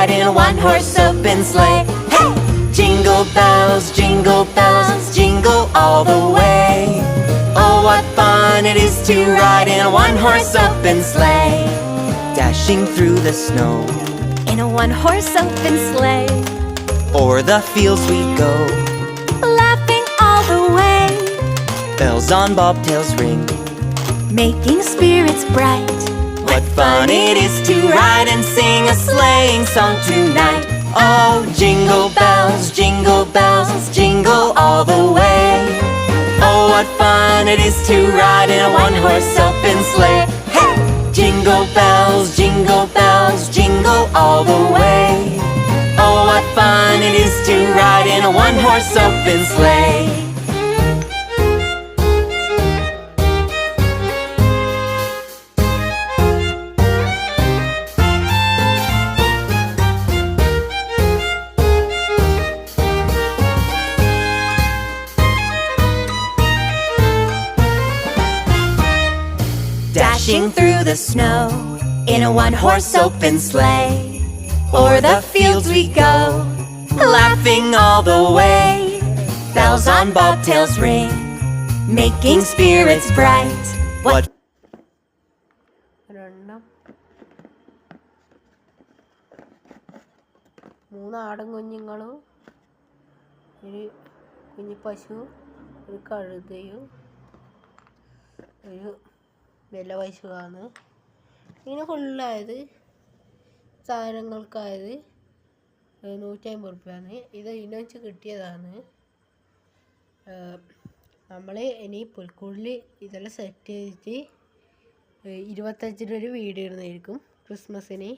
ride in a one-horse open sleigh. Hey! Jingle bells, jingle all the way. Oh, what fun it is to ride in a one-horse open sleigh. Dashing through the snow in a one-horse open sleigh. O'er the fields we go, laughing all the way. Bells on bobtails ring, making spirits bright. What fun it is to ride and sing a sleighing song tonight. Oh, jingle bells, jingle all the way. Oh, what fun it is to ride in a one-horse open sleigh. Hey! Jingle bells, jingle all the way. Oh, what fun it is to ride in a one-horse open sleigh. Dashing through the snow in a one-horse open sleigh. O'er the fields we go, laughing all the way. Bells on bobtails ring, making spirits bright. What മൂന്ന് ആടും കുഞ്ഞുങ്ങളും ഒരു കുഞ്ഞു പശു ഒരു കഴുതയും ഒരു വില പശുവാണ്. ഇങ്ങനെ ഫുള്ളായത് സാധനങ്ങൾക്കായത് 150 റുപ്യാണ്. ഇത് ഇതിനു കിട്ടിയതാണ്. നമ്മൾ ഇനി പുൽക്കൂടിൽ ഇതെല്ലാം സെറ്റ് ചെയ്തിട്ട് 25-ന് ഒരു വീഡിയോ ഇടുന്നതായിരിക്കും ക്രിസ്മസിന്.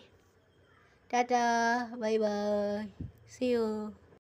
Tata, bye bye, see U.